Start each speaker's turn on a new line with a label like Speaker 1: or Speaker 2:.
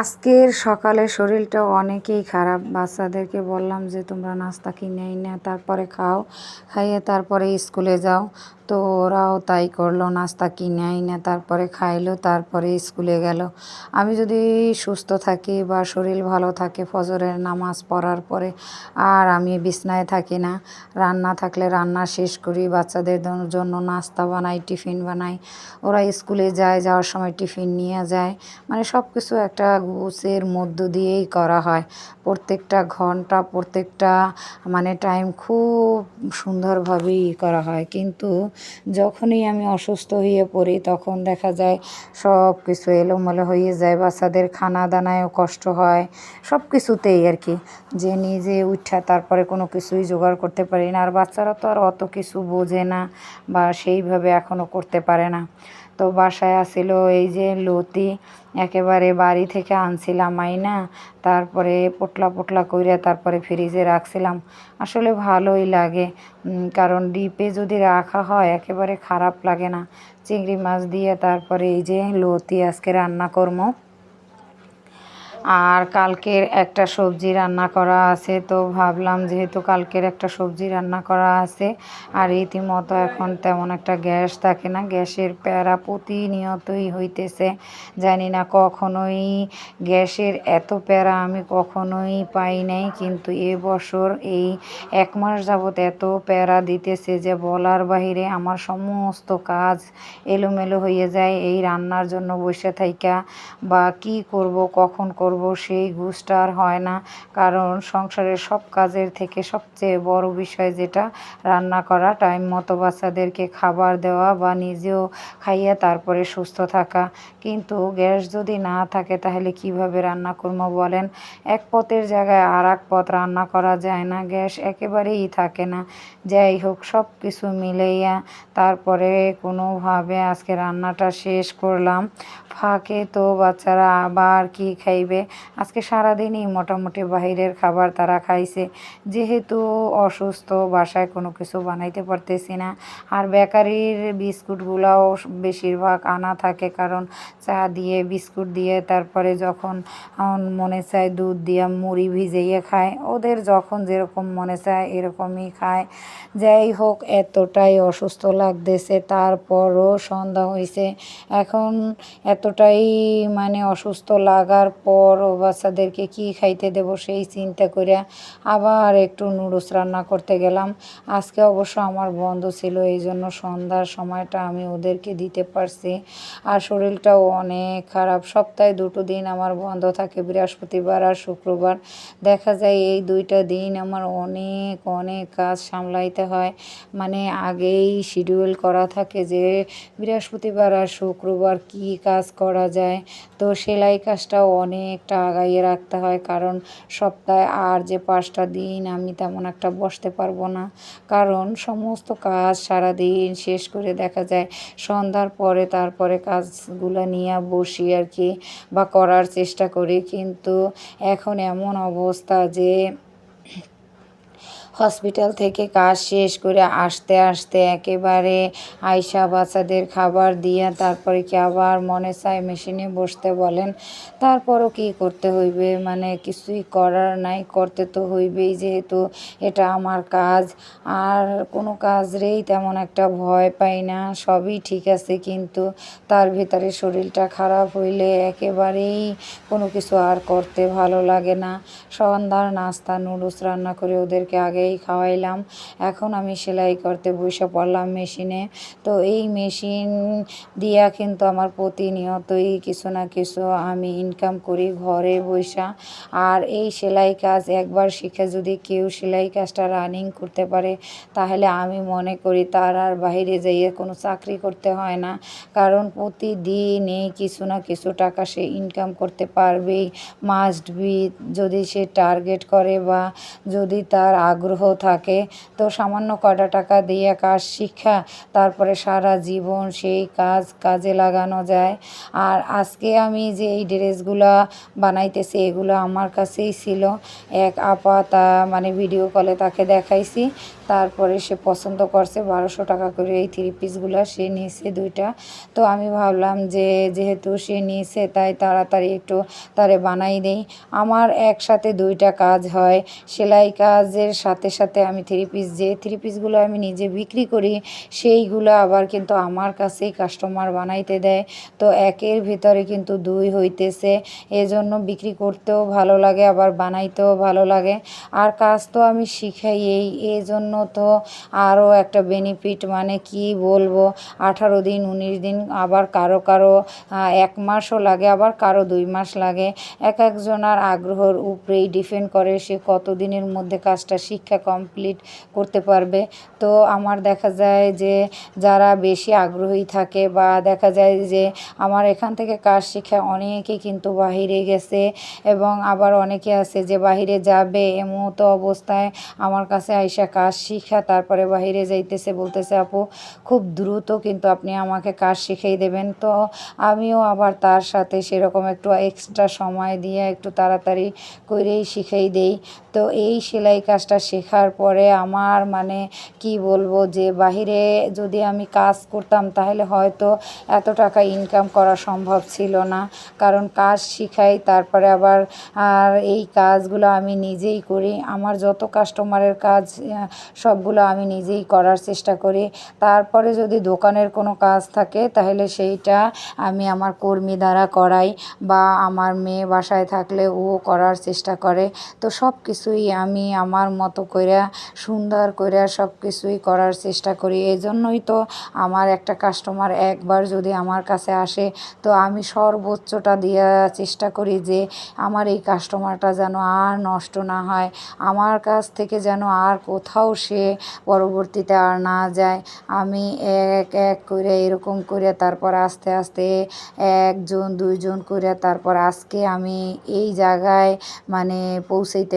Speaker 1: আজকের সকালে শরীরটা অনেকই খারাপ। বাচ্চাদেরকে বললাম যে তোমরা নাস্তা কিনে এনে তারপরে খাও, খাইয়ে তারপরে স্কুলে যাও। তো ওরাও তাই করলো, নাস্তা কিনে এনে তারপরে খাইলো, তারপরে স্কুলে গেল। আমি যদি সুস্থ থাকি বা শরীর ভালো থাকে, ফজরের নামাজ পড়ার পরে আর আমি বিছনায় থাকি না। রান্না থাকলে রান্না শেষ করি, বাচ্চাদের জন্য নাস্তা বানাই, টিফিন বানাই। ওরা স্কুলে যায়, যাওয়ার সময় টিফিন নিয়ে যায়। মানে সব কিছু একটা গুছের মধ্য দিয়েই করা হয়। প্রত্যেকটা ঘন্টা, প্রত্যেকটা মানে টাইম খুব সুন্দরভাবেই করা হয়। কিন্তু যখনই আমি অসুস্থ হয়ে পড়ি তখন দেখা যায় সব কিছু এলোমেলো হয়ে যায়। বাচ্চাদের খানা দানায়ও কষ্ট হয়, সব কিছুতেই আর কি। যে নিজে উঠা তারপরে কোনো কিছুই জোগাড় করতে পারি না। আর বাচ্চারা তো আর অত কিছু বোঝে না বা সেইভাবে এখনও করতে পারে না। তো বাসায় আছিল এই যে লতি, একেবারে বাড়ি থেকে আনছিলাম আইনা, তারপরে পোটলা পোটলা কইরা তারপরে ফ্রিজে রাখছিলাম। আসলে ভালোই লাগে, কারণ ডিপে যদি রাখা হয় একেবারে খারাপ লাগে না। চিংড়ি মাছ দিয়ে তারপরে এই যে লতি আজকে রান্না করবো। আর কালকের একটা সবজি রান্না করা আছে, তো ভাবলাম যেহেতু কালকের একটা সবজি রান্না করা আছে আর রীতিমতো এখন তেমন একটা গ্যাস থাকে না, গ্যাসের প্যারা প্রতিনিয়তই হইতেছে। জানি না কখনোই গ্যাসের এত প্যারা আমি কখনোই পাই নাই, কিন্তু এবছর এই 1 মাস যাবৎ এত প্যারা দিতেছে যে বলার বাহিরে। আমার সমস্ত কাজ এলোমেলো হয়ে যায় এই রান্নার জন্য বসে থাইকা, বা কি করব কখন করব সেই গুছটা আর হয় না। কারণ সংসারের সব কাজের থেকে সবচেয়ে বড় বিষয় যেটা রান্না করা, টাইম মতো বাচ্চাদেরকে খাবার দেওয়া বা নিজেও খাইয়া তারপরে সুস্থ থাকা। কিন্তু গ্যাস যদি না থাকে তাহলে কিভাবে রান্না করবো বলেন? এক পথের জায়গায় আর এক পথ রান্না করা যায় না, গ্যাস একেবারেই থাকে না। যাই হোক, সব কিছু মিলাইয়া তারপরে কোনোভাবে আজকে রান্নাটা শেষ করলাম। ফাঁকে তো বাচ্চারা আবার কি খাইবে, আজকে সারাদিনই মোটামুটি বাহিরের খাবার তারা খাইছে। যেহেতু অসুস্থ, বাসায় কোনো কিছু বানাইতে পারতেছি না। আর বেকারির বিস্কুটগুলাও বেশিরভাগ আনা থাকে, কারণ চা দিয়ে বিস্কুট দিয়ে তারপরে যখন মনে চায় দুধ দিয়ে মুড়ি ভিজাইয়ে খায়, ওদের যখন যেরকম মনে চায় এরকমই খায়। যাই হোক, এতটাই অসুস্থ লাগতেছে, তারপরও সন্ধ্যা হয়েছে এখন। এতটাই মানে অসুস্থ লাগার পরও বাচ্চাদেরকে কি খাইতে দেব সেই চিন্তা করে আবার একটু নুডলস রান্না করতে গেলাম। আজকে অবশ্য আমার বন্ধ ছিল, এই জন্য সন্ধ্যার সময়টা আমি ওদেরকে দিতে পারছি। আর শরীরটাও অনেক খারাপ। সপ্তাহে 2 দিন আমার বন্ধ থাকে, বৃহস্পতিবার আর শুক্রবার। দেখা যায় এই 2টা দিন আমার অনেক অনেক কাজ সামলাইতে হয়। মানে আগেই শিডিউল করা থাকে যে বৃহস্পতিবার আর শুক্রবার কি কাজ করা যায়। তো সেলাই কাজটাও অনেকটা আগাইয়ে রাখতে হয়, কারণ সপ্তাহে আর যে 5টা দিন আমি তেমন একটা বসতে পারবো না। কারণ সমস্ত কাজ সারাদিন শেষ করে দেখা যায় সন্ধ্যার পরে তারপরে কাজগুলো নিয়ে বসি আর কি, বা করার চেষ্টা করি। কিন্তু এখন এমন অবস্থা যে হসপিটাল থেকে কাজ শেষ করে আসতে আসতে একেবারে আইসা বাচ্চাদের খাবার দিয়ে তারপরে কি আবার মনে চায় মেশিনে বসতে বলেন। তারপরও কি করতে হইবে, মানে কিছুই করার নাই, করতে তো হইবেই যেহেতু এটা আমার কাজ। আর কোনো কাজেরই তেমন একটা ভয় পাই না, সবই ঠিক আছে। কিন্তু তার ভিতরে শরীরটা খারাপ হইলে একেবারেই কোনো কিছু আর করতে ভালো লাগে না। সন্ধ্যার নাস্তা নুডলস রান্না করে ওদেরকে আগেই খাওয়াইলাম। এখন আমি সেলাই করতে বসে পড়লাম মেশিনে। তো এই মেশিন দিয়া কিন্তু আমার প্রতিনিয়তই কিছু না কিছু আমি ইনকাম করি ঘরে বইসা। আর এই সেলাই কাজ একবার শিখে যদি কেউ সেলাই কাজটা রানিং করতে পারে, তাহলে আমি মনে করি তার আর বাইরে যাইয়ে কোনো চাকরি করতে হয় না। কারণ প্রতিদিনই কিছু না কিছু টাকা সে ইনকাম করতে পারবেই, মাস্ট বি। যদি সে টার্গেট করে বা যদি তার আগ্রহ থাকে, তো সামান্য কয়টা টাকা দিয়ে কাজ শিক্ষা তারপরে সারা জীবন সেই কাজে লাগানো যায়। আর আজকে আমি যে এই ড্রেসগুলা বানাইতেছি এগুলো আমার কাছেই ছিল। এক আপা মানে ভিডিও কলে তাকে দেখাইছি, তারপরে সে পছন্দ করছে 1200 টাকা করে এই থ্রি পিসগুলো সে নিয়েছে দুইটা। তো আমি ভাবলাম যে যেহেতু সে নিয়েছে তাই তাড়াতাড়ি একটু তারে বানাই দেই। আমার একসাথে দুইটা কাজ হয়, সেলাই কাজের সাথে সাথে আমি যে থ্রি পিসগুলো আমি নিজে বিক্রি করি সেইগুলো আবার কিন্তু আমার কাছেই কাস্টমার বানাইতে দেয়। তো একের ভিতরে কিন্তু দুই হইতেছে, এজন্য বিক্রি করতেও ভালো লাগে আবার বানাইতেও ভালো লাগে। আর কাজ তো আমি শিখাই এই জন্য তো আরও একটা বেনিফিট, মানে কি বলবো, 18 দিন 19 দিন, আবার কারো কারো 1 মাসও লাগে, আবার কারো 2 মাস লাগে। এক একজনার আগ্রহের উপরেই ডিপেন্ড করে সে কত দিনের মধ্যে কাজটা শিক্ষা কমপ্লিট করতে পারবে। তো আমার দেখা যায় যে যারা বেশি আগ্রহী থাকে বা দেখা যায় যে আমার এখান থেকে কাজ শিখে অনেকে কিন্তু বাহিরে গেছে, এবং আবার অনেকে আছে যে বাহিরে যাবে এমতো অবস্থায় আমার কাছে আইসা কাজ শিখা তারপরে বাহিরে যাইতেছে, বলতেছে আপু খুব দ্রুত কিন্তু আপনি আমাকে কাজ শিখিয়ে দেবেন। তো আমিও আবার তার সাথে সেরকম একটু এক্সট্রা সময় দিয়ে একটু তাড়াতাড়ি করেই শিখিয়ে দেই। তো এই সেলাই কাজটা শেখার পরে আমার মানে কি বলবো যে বাহিরে যদি আমি কাজ করতাম তাহলে হয়তো এত টাকা ইনকাম করা সম্ভব ছিল না, কারণ কাজ শিখাই তারপরে আবার আর এই কাজগুলো আমি নিজেই করি। আমার যত কাস্টমারের কাজ সবগুলো আমি নিজেই করার চেষ্টা করি। তারপরে যদি দোকানের কোনো কাজ থাকে তাহলে সেইটা আমি আমার কর্মী দ্বারা করাই, বা আমার মেয়ে বাসায় থাকলে ও করার চেষ্টা করে। তো সব কিছুই আমি আমার মতো কইরা সুন্দর কইরা সব কিছুই করার চেষ্টা করি। এজন্যই তো আমার একটা কাস্টমার একবার যদি আমার কাছে আসে তো আমি সর্বোচ্চটা দেওয়ার চেষ্টা করি যে আমার এই কাস্টমারটা যেন আর নষ্ট না হয়, আমার কাছ থেকে যেন আর কোথাও সে পরবর্তীতে আর না যায়। আমি এক এক করে এরকম করে তারপর আস্তে আস্তে 1 জন 2 জন করে তারপর আজকে আমি এই জায়গায় মানে পৌঁছাইতে